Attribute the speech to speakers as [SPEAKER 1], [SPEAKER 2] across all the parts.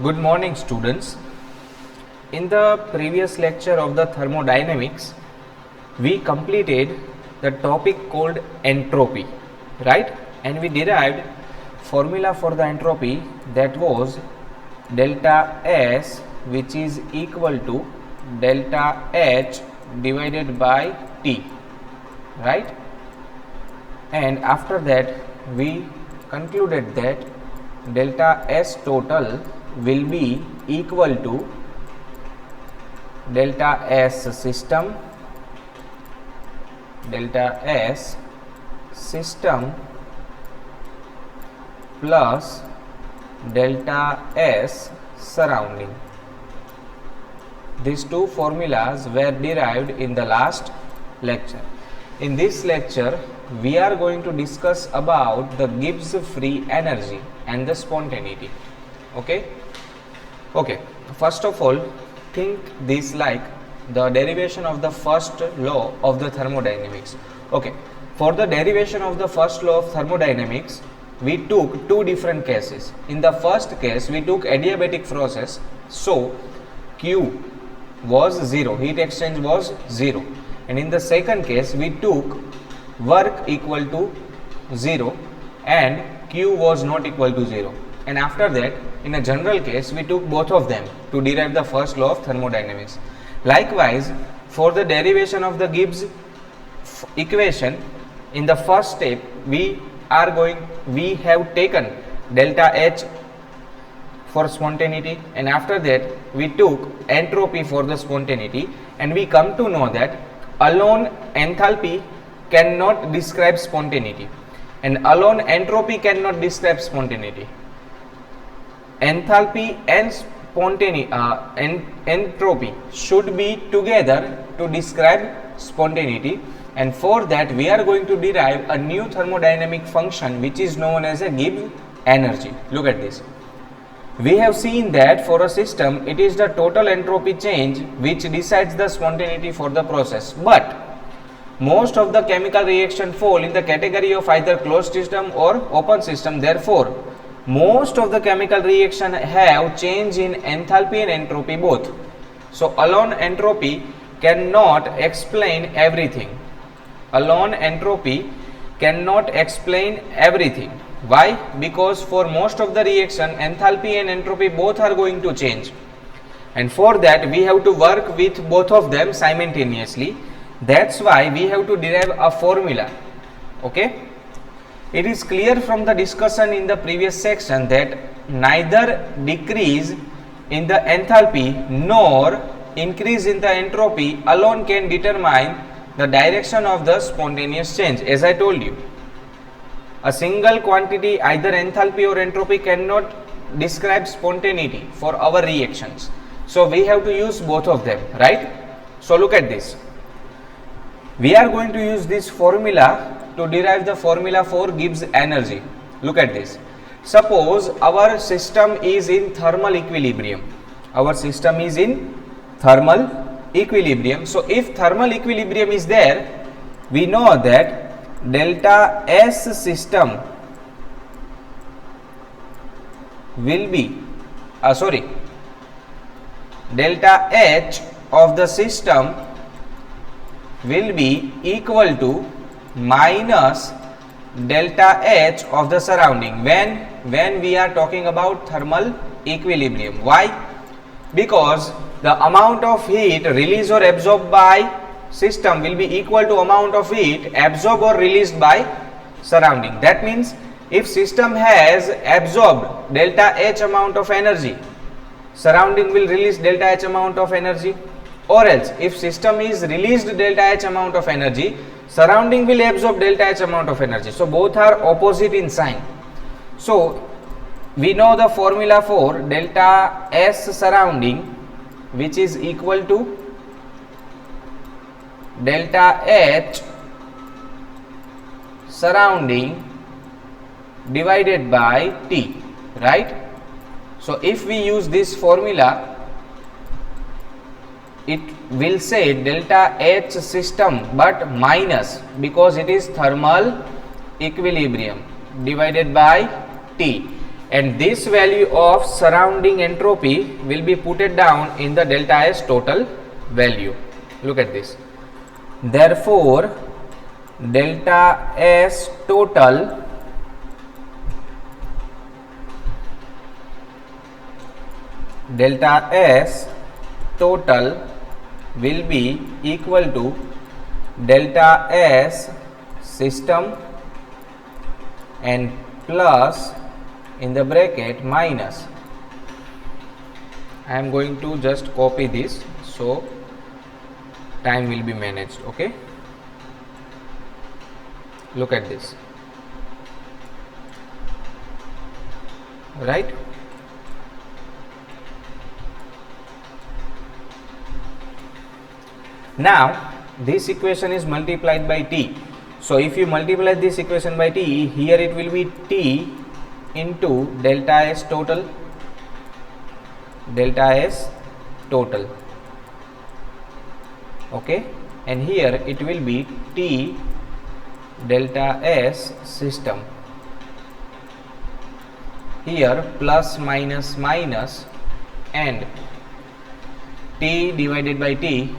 [SPEAKER 1] Good morning, students. In the previous lecture of the thermodynamics, we completed the topic called entropy, right? And we derived formula for the entropy, that was delta S, which is equal to delta H divided by T, right? And after that we concluded that delta S total will be equal to delta S system plus delta S surrounding. These two formulas were derived in the last lecture. In this lecture, we are going to discuss about the Gibbs free energy and the spontaneity. Okay. First of all, think this like the derivation of the first law of the thermodynamics. Okay. For the derivation of the first law of thermodynamics, we took two different cases. In the first case, we took adiabatic process. So Q was 0, heat exchange was 0. And in the second case, we took work equal to 0 and Q was not equal to 0. And after that, in a general case, we took both of them to derive the first law of thermodynamics. Likewise, for the derivation of the Gibbs equation, in the first step, we have taken delta H for spontaneity, and after that we took entropy for the spontaneity, and we come to know that alone enthalpy cannot describe spontaneity and alone entropy cannot describe spontaneity. Enthalpy and entropy should be together to describe spontaneity, and for that we are going to derive a new thermodynamic function which is known as a Gibbs energy. Look at this. We have seen that for a system it is the total entropy change which decides the spontaneity for the process, but most of the chemical reaction fall in the category of either closed system or open system. Therefore, most of the chemical reaction have change in enthalpy and entropy both. So alone entropy cannot explain everything. Alone entropy cannot explain everything. Why? Because for most of the reaction, enthalpy and entropy both are going to change, and for that we have to work with both of them simultaneously. That's why we have to derive a formula. Okay, it is clear from the discussion in the previous section that neither decrease in the enthalpy nor increase in the entropy alone can determine the direction of the spontaneous change. As I told you, a single quantity, either enthalpy or entropy, cannot describe spontaneity for our reactions. So we have to use both of them, right? So look at this. We are going to use this formula to derive the formula for Gibbs energy. Look at this. Suppose our system is in thermal equilibrium. Our system is in thermal equilibrium. So if thermal equilibrium is there, we know that delta S system will be delta H of the system will be equal to minus delta H of the surrounding when we are talking about thermal equilibrium. Why? Because the amount of heat released or absorbed by system will be equal to amount of heat absorbed or released by surrounding. That means if system has absorbed delta H amount of energy, surrounding will release delta H amount of energy, or else if system is released delta H amount of energy, surrounding will absorb delta H amount of energy. So both are opposite in sign. So we know the formula for delta S surrounding, which is equal to delta H surrounding divided by T, right? So if we use this formula, it will say delta H system but minus, because it is thermal equilibrium, divided by T. and this value of surrounding entropy will be put it down in the delta S total value. Look at this. Therefore, delta S total will be equal to delta S system and plus in the bracket minus. I am going to just copy this so time will be managed. Okay, look at this, right? Now this equation is multiplied by T. So if you multiply this equation by T, here it will be T into delta S total, okay, and here it will be T delta S system, here plus minus minus and T divided by T,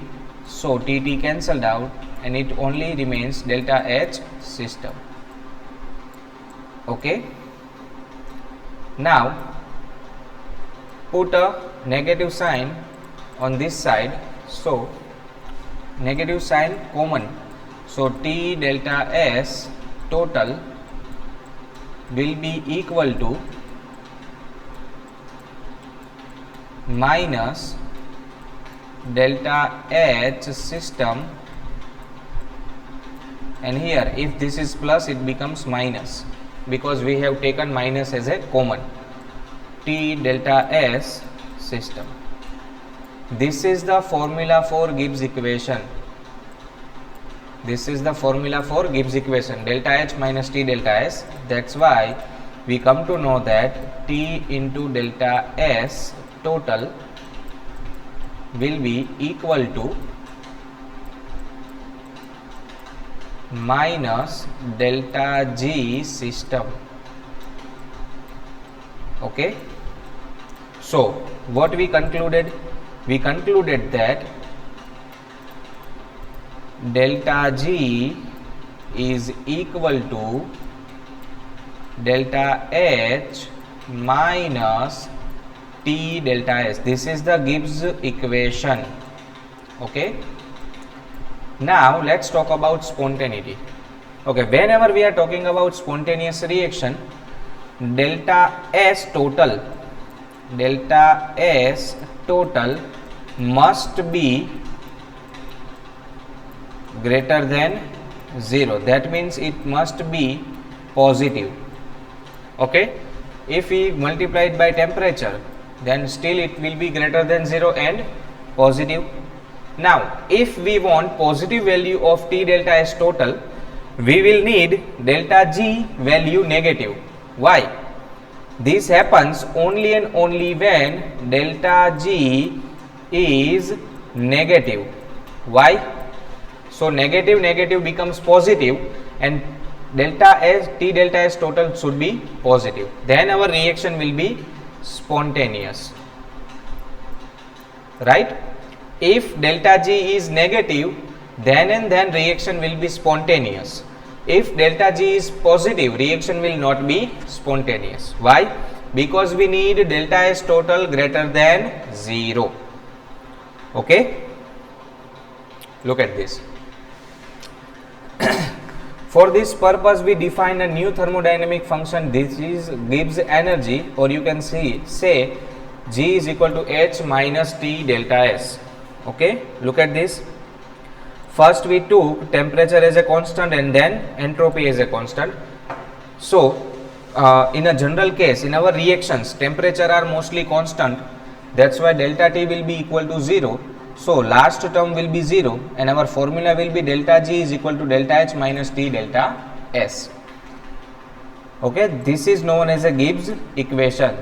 [SPEAKER 1] so T cancelled out and it only remains delta H system. Okay, now put a negative sign on this side, so negative sign common, so T delta S total will be equal to minus delta H system, and here if this is plus it becomes minus because we have taken minus as a common. T delta S system. This is the formula for Gibbs equation. Delta H minus T delta S. That's why we come to know that T into delta S total will be equal to minus delta G system. Okay, so what we concluded? We concluded that delta G is equal to delta H minus T delta S. This is the Gibbs equation. Okay, now let's talk about spontaneity. Okay, whenever we are talking about spontaneous reaction, delta S total must be greater than 0. That means it must be positive. Okay, if we multiply it by temperature, then still it will be greater than 0 and positive. Now if we want positive value of T delta S total, we will need delta G value negative. Why? This happens only and only when delta G is negative. Why? So negative becomes positive and T delta S total should be positive. Then our reaction will be spontaneous, right? If delta G is negative, then and then reaction will be spontaneous. If delta G is positive, reaction will not be spontaneous. Why? Because we need delta S total greater than 0. Okay, look at this. For this purpose, we define a new thermodynamic function. This is Gibbs energy, or you can say G is equal to H minus T delta S. Okay, look at this. First we took temperature as a constant and then entropy as a constant. So in a general case, in our reactions, temperature are mostly constant. That's why delta T will be equal to 0. So last term will be 0 and our formula will be delta G is equal to delta H minus T delta S. Okay, this is known as a Gibbs equation.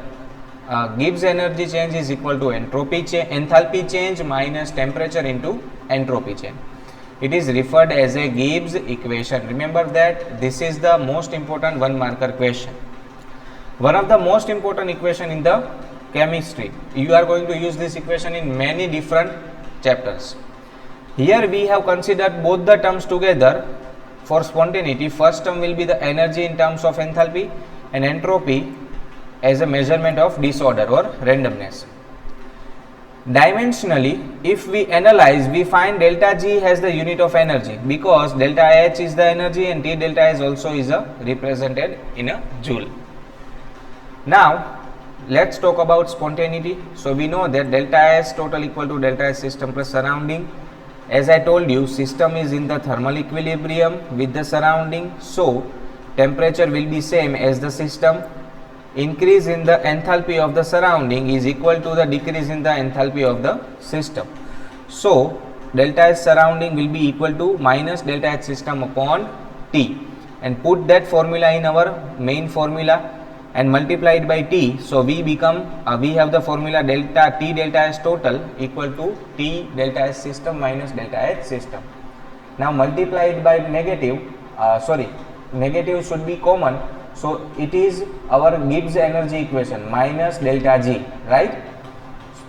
[SPEAKER 1] Gibbs energy change is equal to enthalpy change minus temperature into entropy change. It is referred as a Gibbs equation. Remember that this is the most important one marker question. One of the most important equation in the chemistry. You are going to use this equation in many different chapters. Here we have considered both the terms together for spontaneity. First term will be the energy in terms of enthalpy and entropy as a measurement of disorder or randomness. Dimensionally, if we analyze, we find delta G has the unit of energy because delta H is the energy and T delta S also is represented in a joule. Now, let's talk about spontaneity. So, we know that delta S total equal to delta S system plus surrounding. As I told you, system is in the thermal equilibrium with the surrounding. So, temperature will be same as the system. Increase in the enthalpy of the surrounding is equal to the decrease in the enthalpy of the system. So, delta S surrounding will be equal to minus delta H system upon T, and put that formula in our main formula and multiply it by T. So, we have the formula delta T delta S total equal to T delta S system minus delta H system. Now, multiply it by negative, negative should be common. So, it is our Gibbs energy equation minus delta G, right?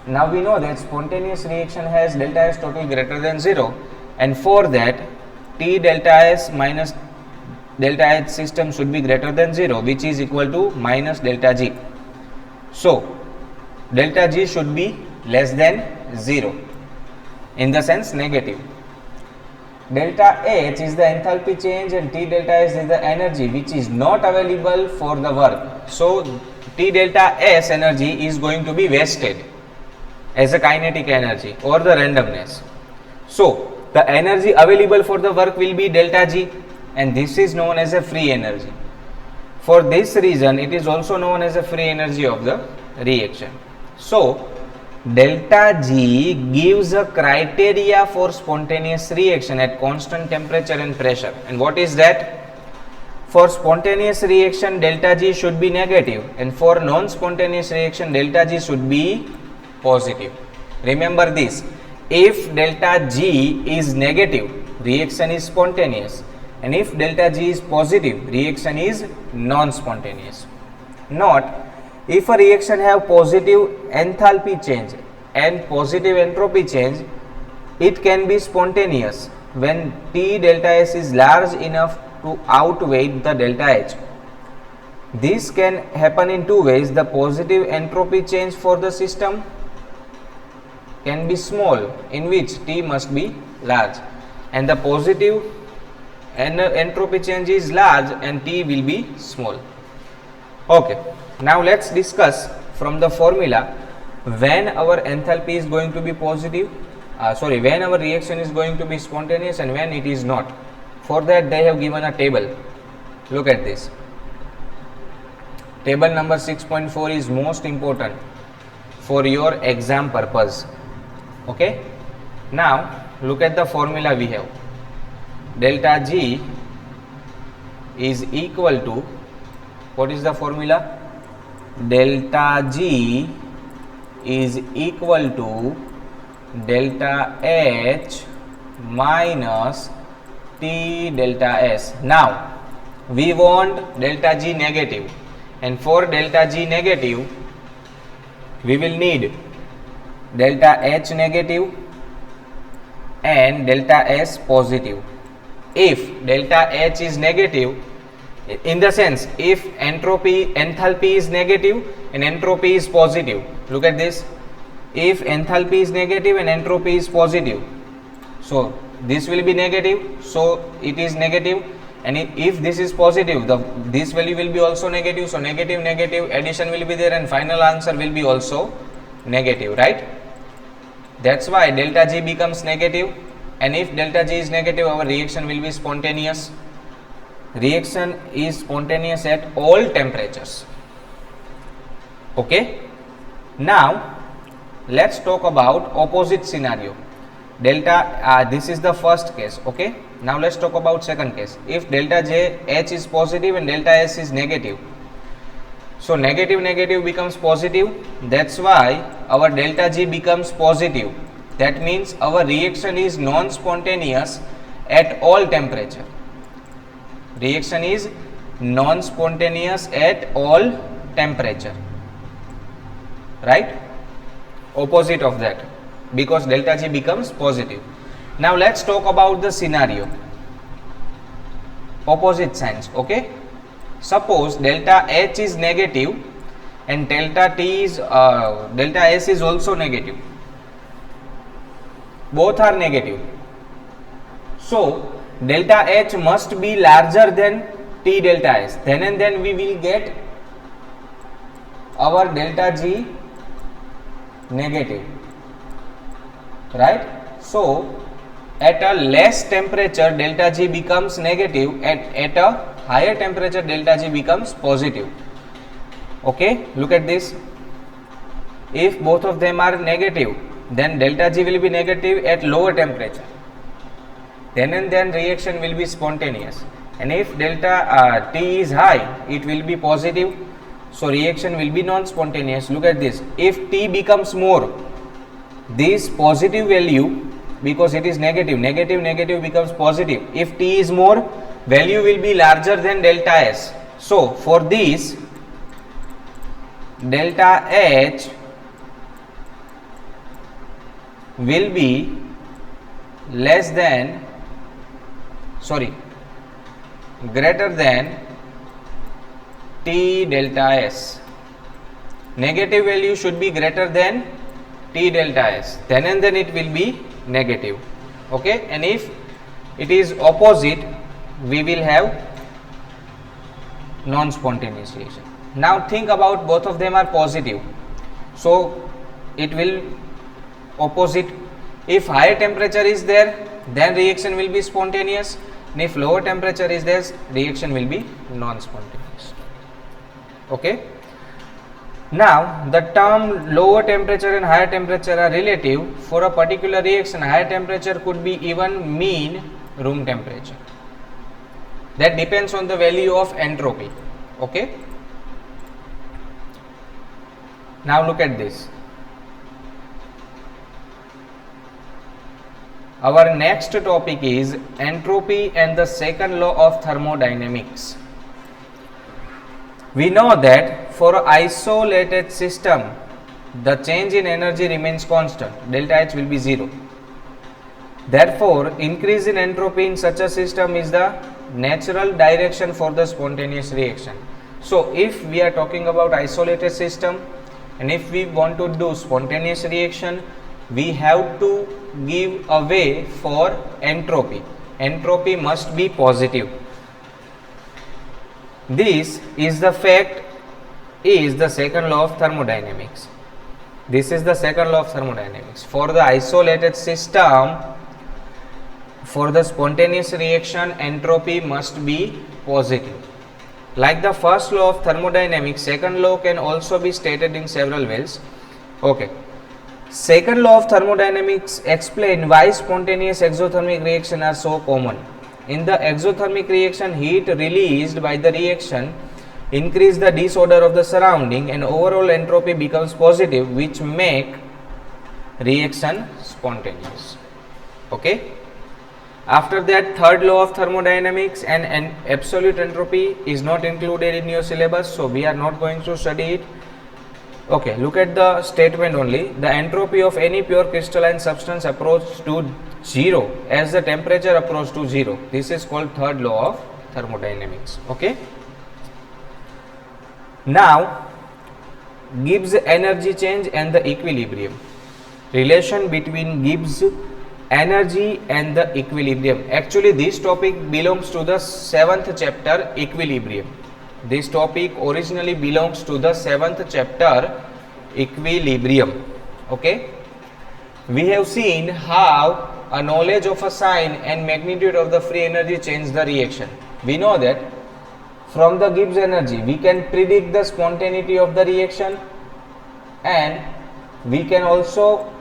[SPEAKER 1] Now, we know that spontaneous reaction has delta S total greater than 0, and for that T delta S minus delta H system should be greater than 0, which is equal to minus delta G. So, delta G should be less than 0, in the sense negative. Delta H is the enthalpy change and T delta S is the energy which is not available for the work. So, T delta S energy is going to be wasted as a kinetic energy or the randomness. So, the energy available for the work will be delta G, and this is known as a free energy. For this reason, it is also known as a free energy of the reaction. So, delta G gives a criteria for spontaneous reaction at constant temperature and pressure. And what is that? For spontaneous reaction, delta G should be negative, and for non-spontaneous reaction, delta G should be positive. Remember this, if delta G is negative, reaction is spontaneous, and if delta G is positive, reaction is non-spontaneous. Note, if a reaction have positive enthalpy change and positive entropy change, it can be spontaneous when T delta S is large enough to outweigh the delta H. This can happen in two ways. The positive entropy change for the system can be small, in which T must be large, and the positive entropy change is large and T will be small. Okay. Now, let's discuss from the formula when our enthalpy is going to be positive, when our reaction is going to be spontaneous and when it is not. For that, they have given a table. Look at this. Table number 6.4 is most important for your exam purpose. Okay. Now, look at the formula we have. Delta G is equal to, what is the formula? Delta G is equal to delta H minus T delta S. Now, we want delta G negative, and for delta G negative, we will need delta H negative and delta S positive. If delta H is negative, in the sense, if enthalpy is negative and entropy is positive, look at this, if enthalpy is negative and entropy is positive, so this will be negative, so it is negative, and if this is positive, this value will be also negative, so negative addition will be there and final answer will be also negative, right? That's why delta G becomes negative, and if delta G is negative, our reaction will be spontaneous. Reaction is spontaneous at all temperatures. Okay. Now, let's talk about opposite scenario. This is the first case. Okay. Now, let's talk about second case. If delta H is positive and delta S is negative, so negative becomes positive. That's why our delta G becomes positive. That means our reaction is non-spontaneous at all temperature. Reaction is non-spontaneous at all temperature, right? Opposite of that, because delta G becomes positive. Now let's talk about the scenario, opposite signs. Okay, suppose delta H is negative and delta S is also negative, both are negative. So delta H must be larger than T delta S, then and then we will get our delta G negative, right? So at a less temperature delta G becomes negative, at a higher temperature delta G becomes positive. Okay, look at this. If both of them are negative, then delta G will be negative at lower temperature, then and then reaction will be spontaneous. And if delta T is high, it will be positive, so reaction will be non-spontaneous. Look at this. If T becomes more, this positive value, because it is negative becomes positive. If T is more, value will be larger than delta S. So for this, delta H will be greater than T delta S. Negative value should be greater than T delta S, then and then it will be negative. Okay, and if it is opposite, we will have non-spontaneous reaction. Now think about, both of them are positive, so it will opposite. If higher temperature is there, then reaction will be spontaneous, and if lower temperature is there, reaction will be non-spontaneous. Okay. Now the term lower temperature and higher temperature are relative. For a particular reaction, higher temperature could be even mean room temperature. That depends on the value of entropy. Okay. Now look at this. Our next topic is entropy and the second law of thermodynamics. We know that for isolated system, the change in energy remains constant, delta H will be 0. Therefore, increase in entropy in such a system is the natural direction for the spontaneous reaction. So if we are talking about isolated system, and if we want to do spontaneous reaction, we have to give a way for entropy. Entropy must be positive. This is the fact, is the second law of thermodynamics. This is the second law of thermodynamics. For the isolated system, for the spontaneous reaction, entropy must be positive. Like the first law of thermodynamics, second law can also be stated in several ways. Okay. Second law of thermodynamics explain why spontaneous exothermic reactions are so common. In the exothermic reaction, heat released by the reaction increase the disorder of the surrounding and overall entropy becomes positive, which make reaction spontaneous. Okay. After that, third law of thermodynamics and absolute entropy is not included in your syllabus, so we are not going to study it. Okay, look at the statement only. The entropy of any pure crystalline substance approaches to 0 as the temperature approaches to 0. This is called third law of thermodynamics. Okay. Now, Gibbs energy change and the equilibrium. Relation between Gibbs energy and the equilibrium. Actually, this topic belongs to the 7th chapter, equilibrium. This topic originally belongs to the 7th chapter, equilibrium. Okay. We have seen how a knowledge of a sign and magnitude of the free energy change the reaction. We know that from the Gibbs energy we can predict the spontaneity of the reaction, and we can also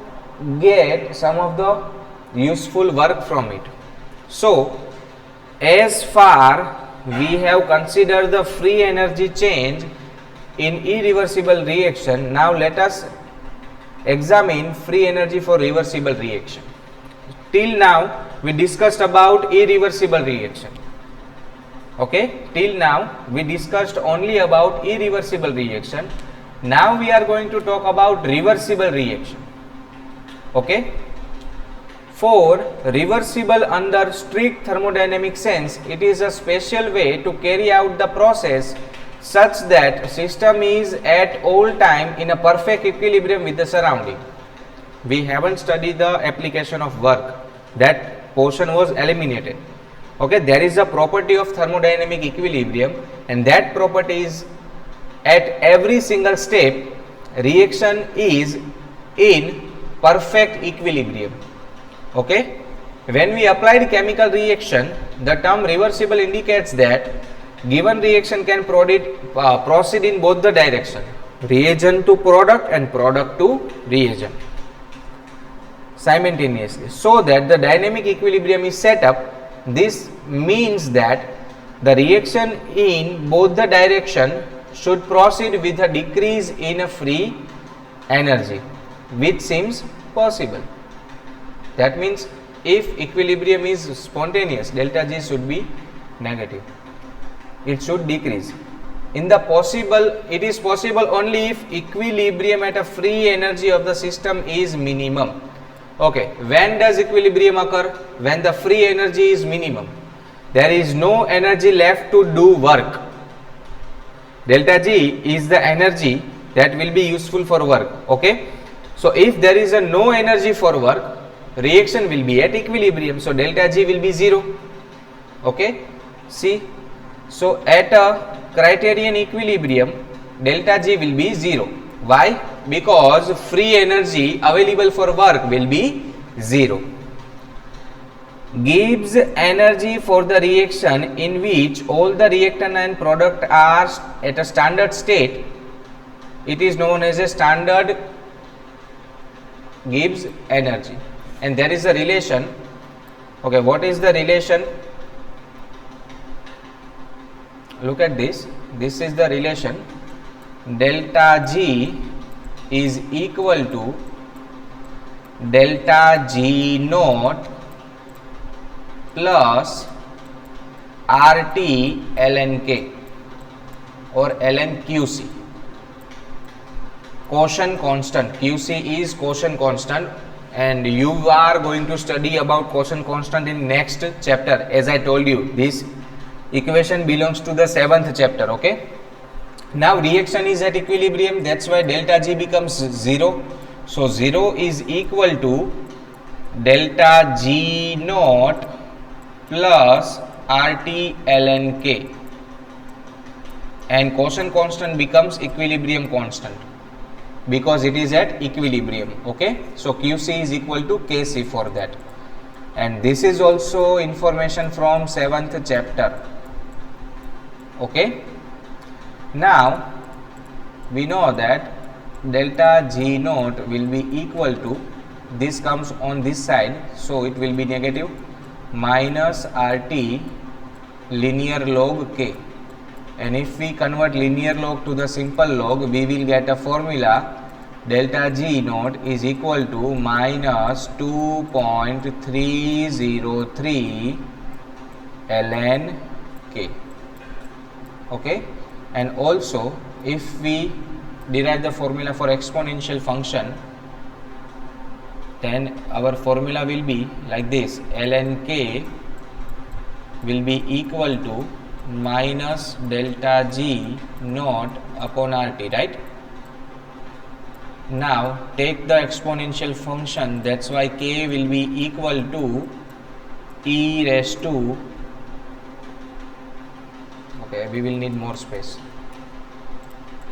[SPEAKER 1] get some of the useful work from it. So as far we have considered the free energy change in irreversible reaction, now let us examine free energy for reversible reaction. Till now we discussed about irreversible reaction. Okay, till now we discussed only about irreversible reaction. Now we are going to talk about reversible reaction. Okay, for reversible under strict thermodynamic sense, it is a special way to carry out the process such that system is at all time in a perfect equilibrium with the surrounding. We haven't studied the application of work, that portion was eliminated. Okay, there is a property of thermodynamic equilibrium, and that property is at every single step reaction is in perfect equilibrium. Okay, when we applied chemical reaction, the term reversible indicates that given reaction can proceed in both the direction, reagent to product and product to reagent simultaneously, so that the dynamic equilibrium is set up. This means that the reaction in both the direction should proceed with a decrease in a free energy, which seems possible. That means if equilibrium is spontaneous, delta G should be negative, it should decrease. In the possible, it is possible only if equilibrium at a free energy of the system is minimum. Okay, when does equilibrium occur? When the free energy is minimum. There is no energy left to do work. Delta G is the energy that will be useful for work. Okay, so if there is no energy for work, reaction will be at equilibrium, so delta G will be 0. Okay, see, so at a criterion equilibrium, delta G will be 0. Why? Because free energy available for work will be 0. Gives energy for the reaction in which all the reactant and product are at a standard state. It is known as a standard Gibbs energy, and there is a relation. Okay, what is the relation? Look at this. This is the relation. Delta G is equal to delta G naught plus RT ln K or ln QC. Quotient constant. QC is quotient constant, and you are going to study about quotient constant in next chapter. As I told you, this equation belongs to the 7th chapter. Okay, now reaction is at equilibrium, that's why delta G becomes 0. So 0 is equal to delta G naught plus RT ln K, and quotient constant becomes equilibrium constant because it is at equilibrium. Okay, so QC is equal to KC for that, and this is also information from 7th chapter. Okay, now we know that delta G naught will be equal to, this comes on this side, so it will be negative, minus RT linear log K, and if we convert linear log to the simple log, we will get a formula. Delta G naught is equal to minus 2.303 ln K. Okay, and also if we derive the formula for exponential function, then our formula will be like this: ln K will be equal to minus delta G naught upon RT, right? Now take the exponential function, that's why K will be equal to e raised to, okay, we will need more space,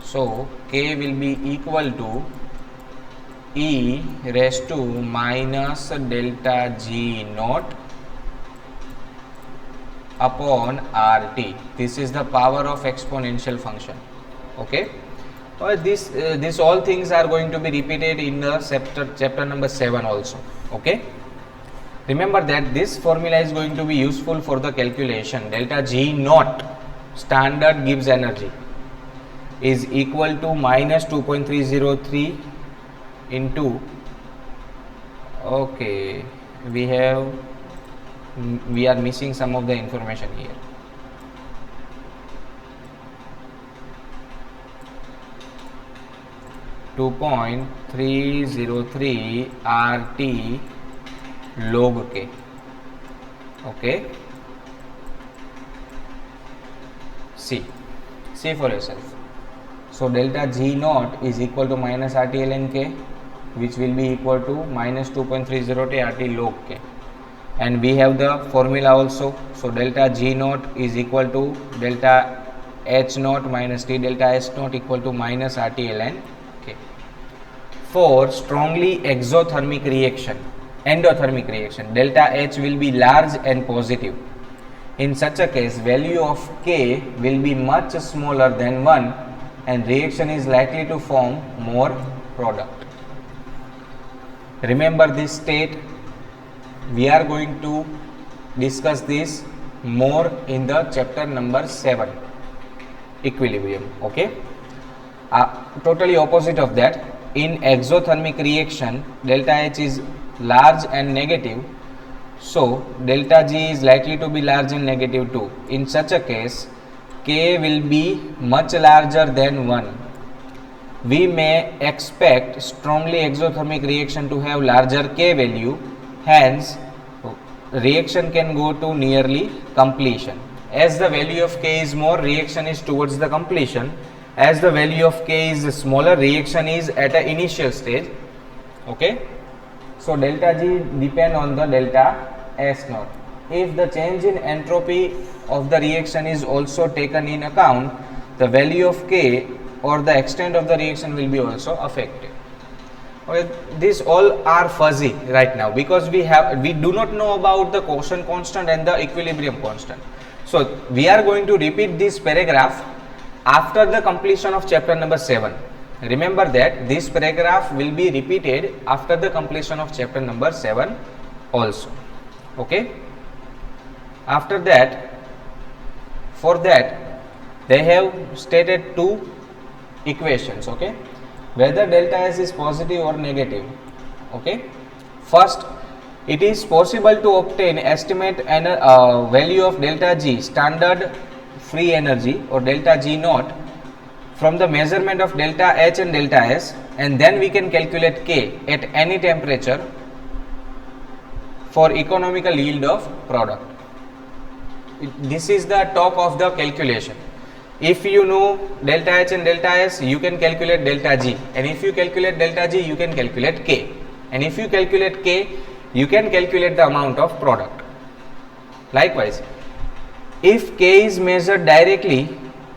[SPEAKER 1] so K will be equal to e raised to minus delta G naught upon RT. This is the power of exponential function. Okay, well, this all things are going to be repeated in the chapter number 7 also. Okay, remember that this formula is going to be useful for the calculation. Delta G naught, standard Gibbs energy, is equal to minus 2.303 into, okay, we are missing some of the information here. 2.303 RT log K. Okay, see for yourself. So delta G naught is equal to minus RT ln K, which will be equal to minus 2.303 RT log K, and we have the formula also. So delta G naught is equal to delta H naught minus T delta S naught equal to minus RT ln K. For strongly endothermic reaction, delta H will be large and positive. In such a case, value of K will be much smaller than 1 and reaction is likely to form more product. Remember this state. We are going to discuss this more in the chapter number 7, equilibrium. Okay, totally opposite of that. In exothermic reaction, delta H is large and negative, so delta G is likely to be large and negative too. In such a case, K will be much larger than 1. We may expect strongly exothermic reaction to have larger K value, hence reaction can go to nearly completion. As the value of K is more, reaction is towards the completion. As the value of K is smaller, reaction is at an initial stage. Okay, so delta G depend on the delta S naught. If the change in entropy of the reaction is also taken in account, the value of K or the extent of the reaction will be also affected. Okay, these all are fuzzy right now because we do not know about the Quotient constant and the equilibrium constant. So we are going to repeat this paragraph after the completion of chapter number 7. Remember that this paragraph will be repeated after the completion of chapter number 7 also. Okay, after that, for that they have stated two equations. Okay, whether delta S is positive or negative. Okay, first, it is possible to obtain estimate value of delta G, standard free energy, or delta G naught, from the measurement of delta H and delta S, and then we can calculate K at any temperature for economical yield of product. This is the top of the calculation. If you know delta H and delta S, you can calculate delta G, and if you calculate delta G, you can calculate K, and if you calculate K, you can calculate the amount of product. Likewise, if K is measured directly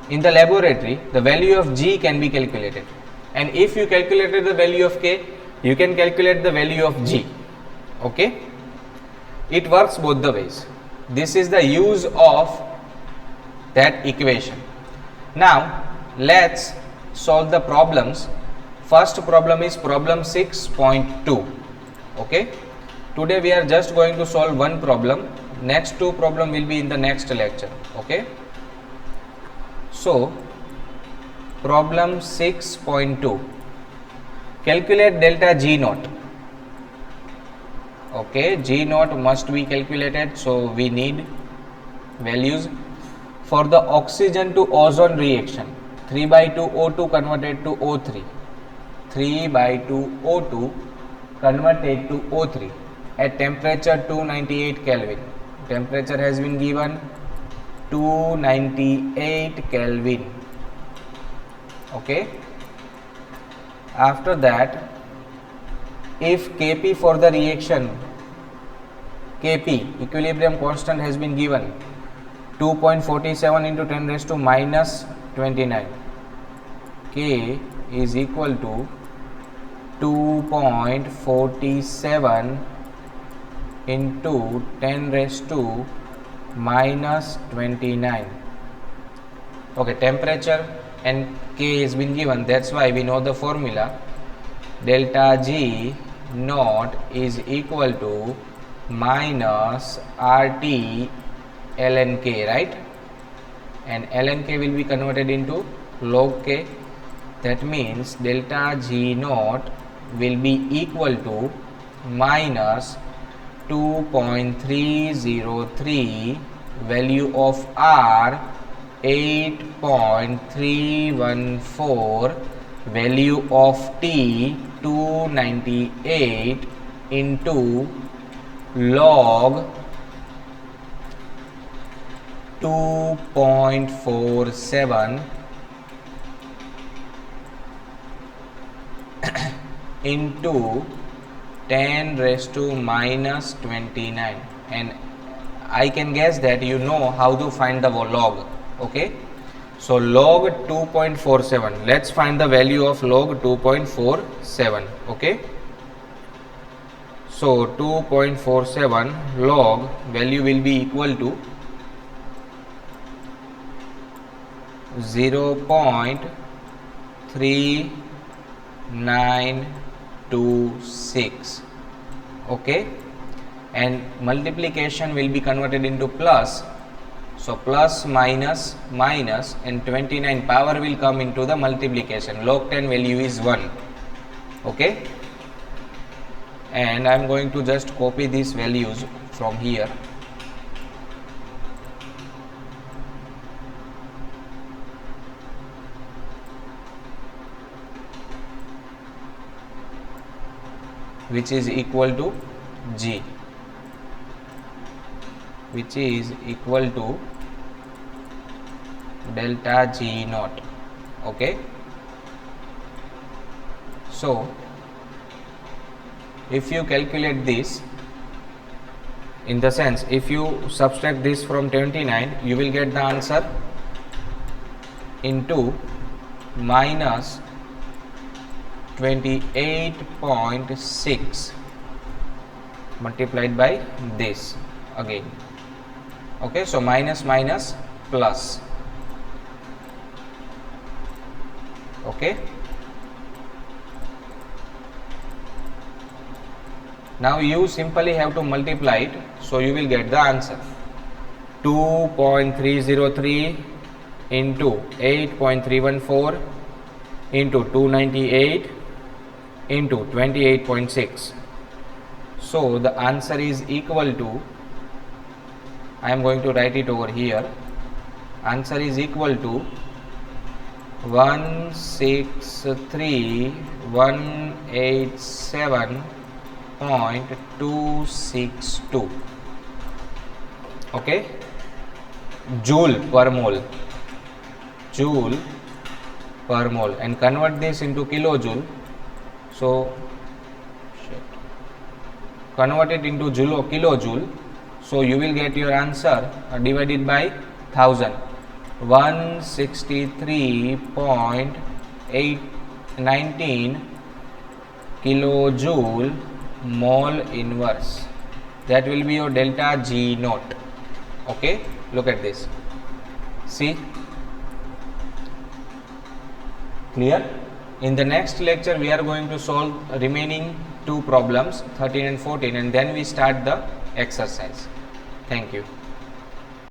[SPEAKER 1] in the laboratory, the value of G can be calculated, and if you calculated the value of K, you can calculate the value of G. Okay, it works both the ways. This is the use of that equation. Now let's solve the problems. First problem is problem 6.2. Okay, today we are just going to solve one problem. Next two problem will be in the next lecture. Okay, so problem 6.2, calculate delta G naught. Okay, G naught must be calculated, so we need values. For the oxygen to ozone reaction, 3/2 O2 converted to O3, 3/2 O2 converted to O3 at temperature 298 Kelvin. Temperature has been given 298 Kelvin. Okay, after that, if Kp for the reaction, Kp equilibrium constant has been given 2.47 into 10 raised to minus 29. K is equal to 2.47 into 10 raised to minus 29. Okay, temperature and K has been given, that's why we know the formula. Delta G naught is equal to minus RT ln K, right? And ln K will be converted into log K. That means delta G naught will be equal to minus 2.303, value of R 8.314 value of t 298 into log 2.47 into 10 raised to minus 29, and I can guess that you know how to find the log. Okay, so log 2.47, let's find the value of log 2.47. okay, so 2.47 log value will be equal to 0.3926. okay, and multiplication will be converted into plus, so plus minus minus, and 29 power will come into the multiplication. Log 10 value is 1. okay, and I am going to just copy these values from here. Which is equal to G, which is equal to delta G naught. okay, so if you calculate this, in the sense if you subtract this from 29, you will get the answer into minus 28.6 multiplied by this again. okay, so minus minus plus. okay, now you simply have to multiply it, so you will get the answer 2.303 into 8.314 into 298 into 28.6. so the answer is equal to, I am going to write it over here, answer is equal to 163,187.262. okay, joule per mole, joule per mole, and convert this into kilojoule. So convert it into joule or kilojoule, so you will get your answer divided by 1000, 163.819 kilojoule mole inverse. That will be your delta G naught. okay, look at this, see, clear? In the next lecture we are going to solve remaining two problems, 13 and 14, and then we start the exercise. Thank you.